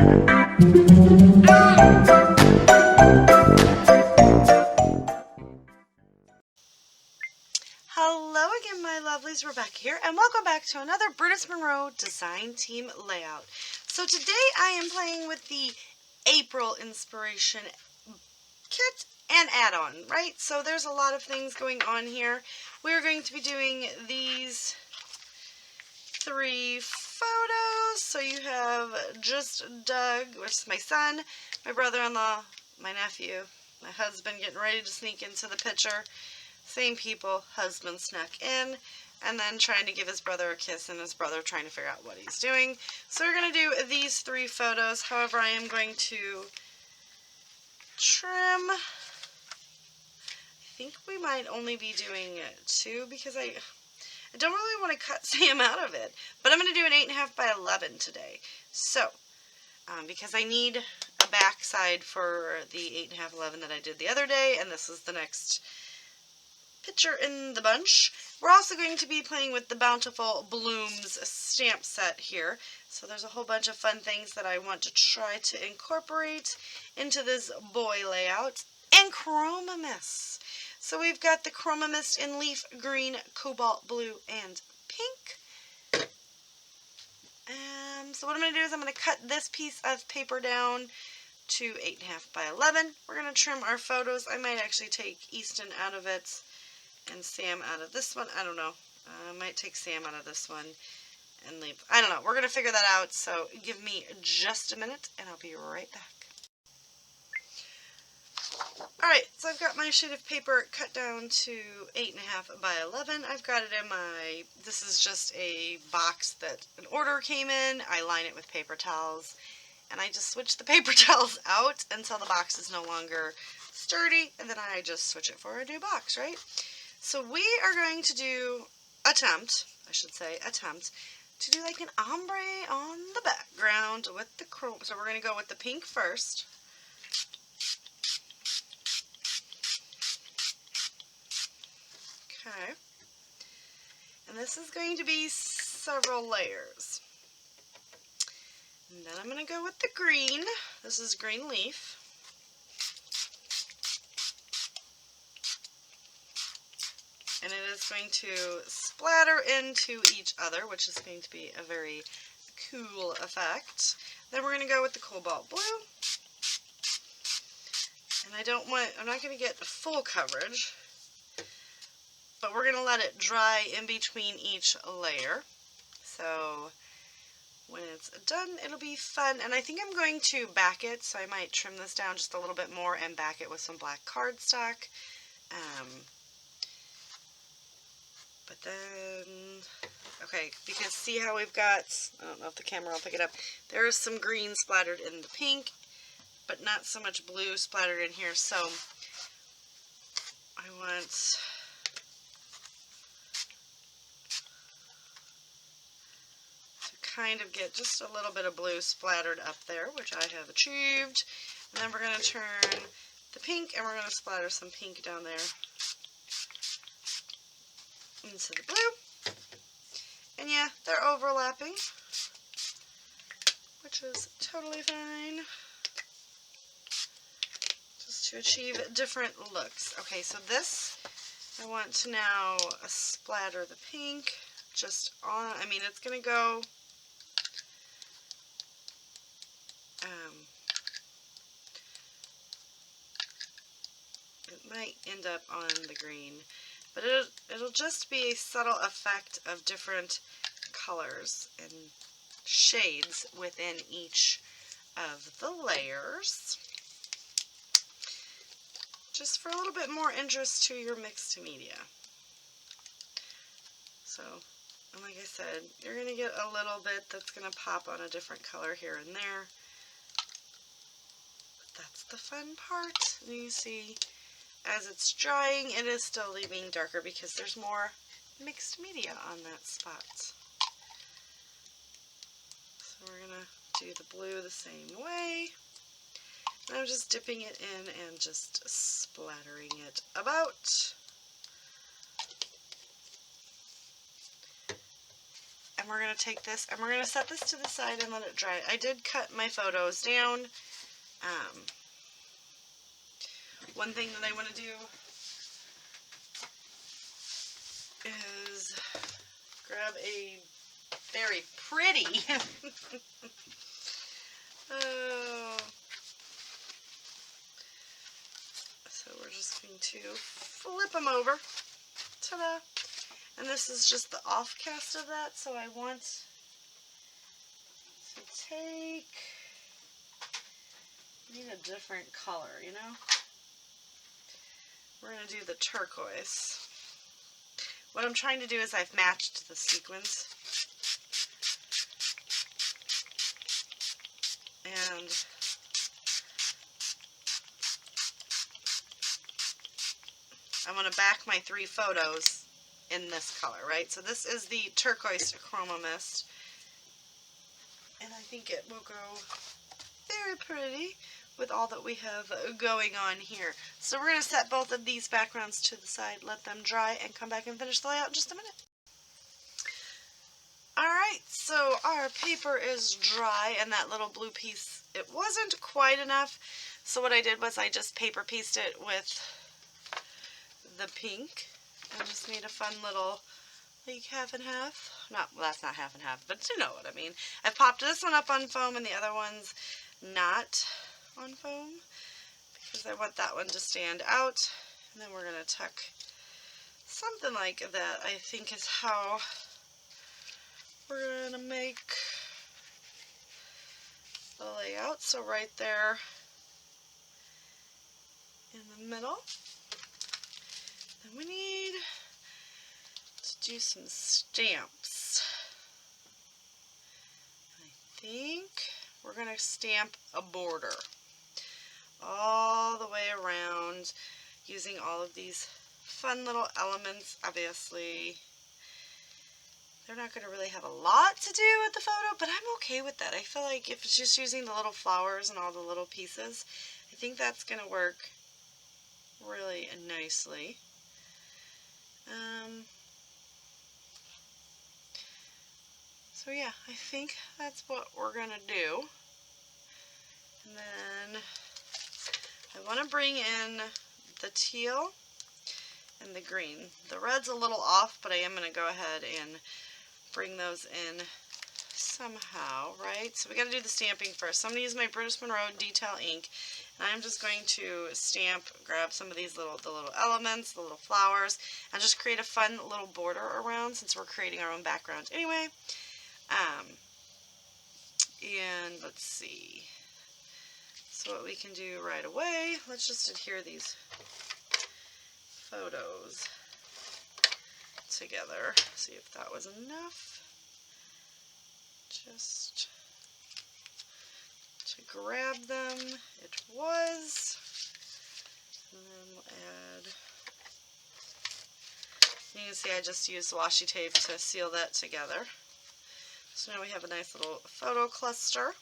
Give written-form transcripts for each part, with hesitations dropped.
Hello again, my lovelies. Rebecca here, and welcome back to another Brutus Monroe Design Team layout. So today I am playing with the April Inspiration kit and add-on, right? So there's a lot of things going on here. We're going to be doing these 3 photos. So you have just Doug, which is my son, my brother-in-law, my nephew, my husband getting ready to sneak into the picture. Same people, husband snuck in, and then trying to give his brother a kiss, and his brother trying to figure out what he's doing. So we're going to do these 3 photos. However, I am going to trim. I think we might only be doing 2 because I don't really want to cut Sam out of it. But I'm going to do an 8.5 by 11 today. So, because I need a backside for the 8.5 11 that I did the other day, and this is the next picture in the bunch. We're also going to be playing with the Bountiful Blooms stamp set here. So there's a whole bunch of fun things that I want to try to incorporate into this boy layout. And Chroma Mist. So we've got the Chroma Mist in leaf green, cobalt blue, and pink. So what I'm going to do is I'm going to cut this piece of paper down to 8.5 by 11. We're going to trim our photos. I might actually take Easton out of it and Sam out of this one. I don't know. I might take Sam out of this one and leave. I don't know. We're going to figure that out. So give me just a minute and I'll be right back. Alright, so I've got my sheet of paper cut down to 8.5 by 11. I've got it in my, this is just a box that an order came in. I line it with paper towels. And I just switch the paper towels out until the box is no longer sturdy. And then I just switch it for a new box, right? So we are going to attempt to do like an ombre on the background with the chrome. So we're going to go with the pink first. Okay. And this is going to be several layers. And then I'm going to go with the green. This is green leaf. And it is going to splatter into each other, which is going to be a very cool effect. Then we're going to go with the cobalt blue. And I'm not going to get full coverage, but we're going to let it dry in between each layer. So when it's done, it'll be fun. And I think I'm going to back it, so I might trim this down just a little bit more and back it with some black cardstock. But then, okay, because see how we've got, I don't know if the camera will pick it up, there is some green splattered in the pink, but not so much blue splattered in here, so I want to kind of get just a little bit of blue splattered up there, which I have achieved. And then we're going to turn the pink, and we're going to splatter some pink down there into the blue. And yeah, they're overlapping, which is totally fine. Just to achieve different looks. Okay, so this, I want to now splatter the pink just on, I mean, it's going to go, it might end up on the green. But it'll just be a subtle effect of different colors and shades within each of the layers. Just for a little bit more interest to your mixed media. So, and like I said, you're going to get a little bit that's going to pop on a different color here and there. But that's the fun part. And you see, as it's drying, it is still leaving darker because there's more mixed media on that spot. So we're going to do the blue the same way. And I'm just dipping it in and just splattering it about. and we're going to take this and we're going to set this to the side and let it dry. I did cut my photos down. One thing that I want to do is grab a very pretty oh. So we're just going to flip them over. Ta-da! And this is just the off cast of that, so I want to take, I need a different color, you know? We're going to do the turquoise. What I'm trying to do is I've matched the sequins. And I want to back my 3 photos in this color, right? So this is the turquoise Chroma mist. And I think it will go very pretty with all that we have going on here. So we're going to set both of these backgrounds to the side, let them dry, and come back and finish the layout in just a minute. Alright, so our paper is dry, and that little blue piece, it wasn't quite enough. So what I did was I just paper pieced it with the pink and just made a fun little like half and half. Well, that's not half and half, but you know what I mean. I've popped this one up on foam and the other one's not on foam because I want that one to stand out. And then we're going to tuck something like that, I think, is how we're going to make the layout. So right there in the middle. Then we need to do some stamps. I think we're going to stamp a border all the way around using all of these fun little elements. Obviously, they're not going to really have a lot to do with the photo, but I'm okay with that. I feel like if it's just using the little flowers and all the little pieces, I think that's going to work really nicely. So yeah, I think that's what we're going to do. And then I want to bring in the teal and the green. The red's a little off, but I am going to go ahead and bring those in somehow, right? So we got to do the stamping first. So I'm going to use my Brutus Monroe detail ink, and I'm just going to stamp, grab some of these little elements, the little flowers, and just create a fun little border around since we're creating our own background anyway. And let's see. So what we can do right away, let's just adhere these photos together. See if that was enough. Just to grab them. It was. And then we'll add. You can see I just used washi tape to seal that together. So now we have a nice little photo cluster.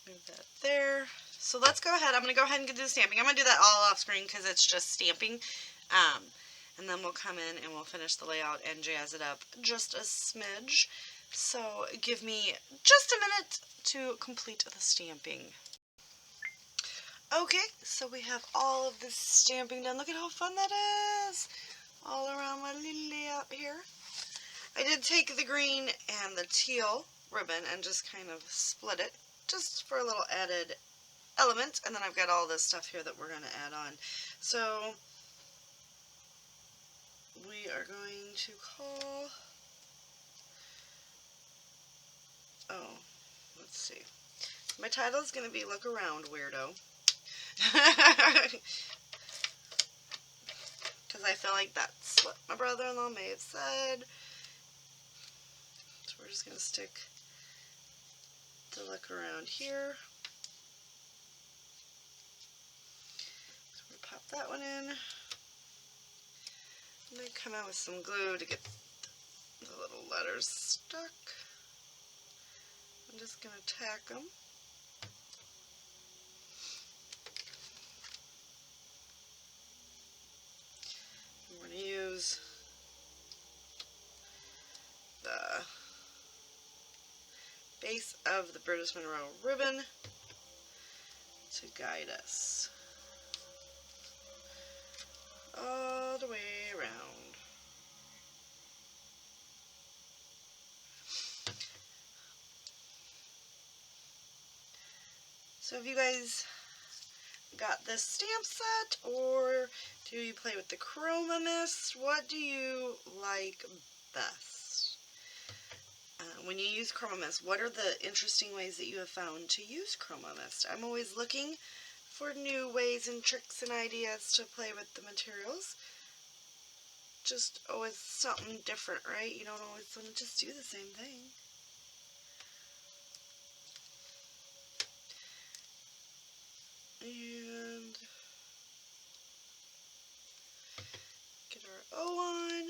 Move that there. So let's go ahead. I'm going to go ahead and do the stamping. I'm going to do that all off screen because it's just stamping. And then we'll come in and we'll finish the layout and jazz it up just a smidge. So give me just a minute to complete the stamping. Okay, so we have all of this stamping done. Look at how fun that is. All around my little layout here. I did take the green and the teal ribbon and just kind of split it just for a little added element. And then I've got all this stuff here that we're going to add on. So we are going to call, let's see. My title is going to be Look Around, Weirdo. Because I feel like that's what my brother-in-law may have said. So we're just going to stick the look around here. So we pop that one in. And then come out with some glue to get the little letters stuck. I'm just going to tack them. I'm going to use base of the Brutus Monroe ribbon to guide us all the way around. So if you guys got this stamp set, or do you play with the Chroma mist? What do you like best? When you use Chroma mist, what are the interesting ways that you have found to use Chroma mist? I'm always looking for new ways and tricks and ideas to play with the materials. Just always something different, right? You don't always want to just do the same thing. And get our O on.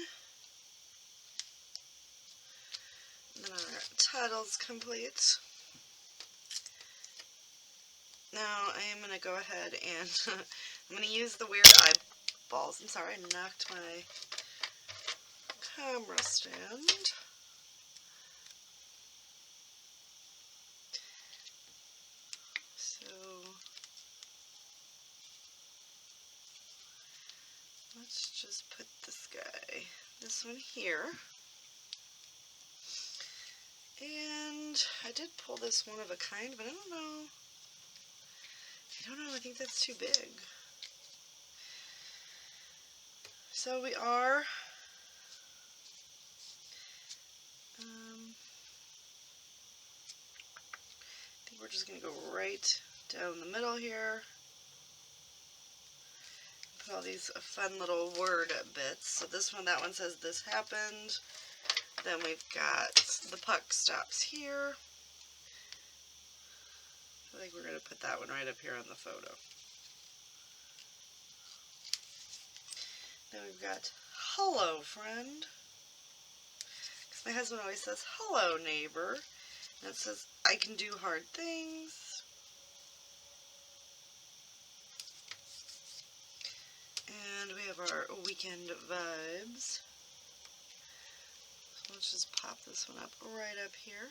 And then our title's complete. Now I am going to go ahead and I'm going to use the weird eyeballs. I'm sorry, I knocked my camera stand. So let's just put this one here. And I did pull this one of a kind, but I don't know. I think that's too big. So we are I think we're just going to go right down the middle here. Put all these fun little word bits. So this one, that one says this happened. Then we've got the puck stops here. I think we're going to put that one right up here on the photo. Then we've got hello friend. Because my husband always says hello neighbor. And it says I can do hard things. And we have our weekend vibes. So let's just pop this one up right up here.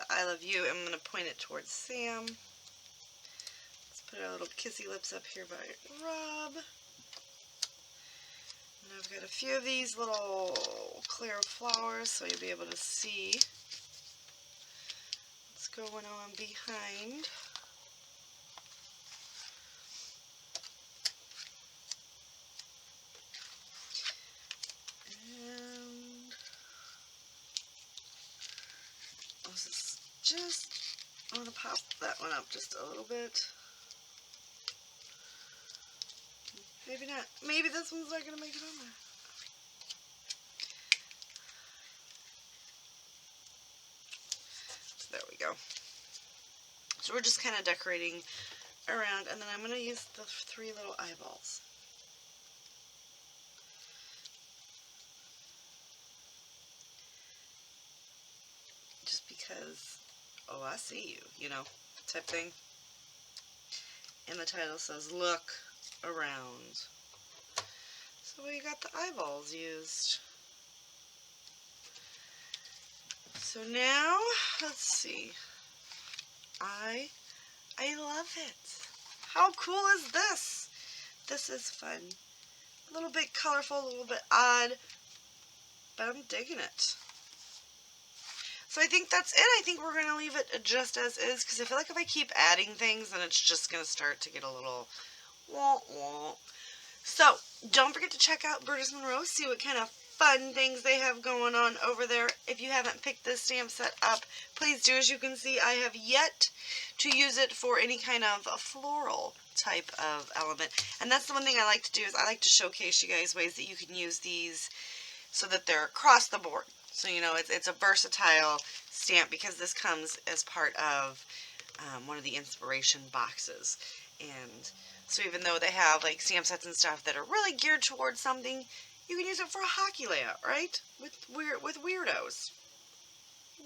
I love you. I'm going to point it towards Sam. Let's put our little kissy lips up here by Rob. And I've got a few of these little clear flowers so you'll be able to see what's going on behind. And this is just, I'm going to pop that one up just a little bit. Maybe not. Maybe this one's not going to make it on there. So there we go. So we're just kind of decorating around, and then I'm going to use the 3 little eyeballs. Just because, oh, I see you, you know, type thing. And the title says, look around. So we got the eyeballs used. So now, let's see. I love it. How cool is this? This is fun. A little bit colorful, a little bit odd, but I'm digging it. So I think that's it. I think we're going to leave it just as is, because I feel like if I keep adding things, then it's just going to start to get a little wah-wah. So don't forget to check out Brutus Monroe, see what kind of fun things they have going on over there. If you haven't picked this stamp set up, please do. As you can see, I have yet to use it for any kind of a floral type of element. And that's the one thing I like to do, is I like to showcase you guys ways that you can use these so that they're across the board. So, you know, it's a versatile stamp, because this comes as part of one of the inspiration boxes. And so even though they have like stamp sets and stuff that are really geared towards something, you can use it for a hockey layout, right? With weirdos.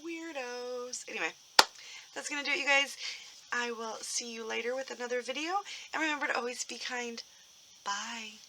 Weirdos. Anyway, that's going to do it, you guys. I will see you later with another video. And remember to always be kind. Bye.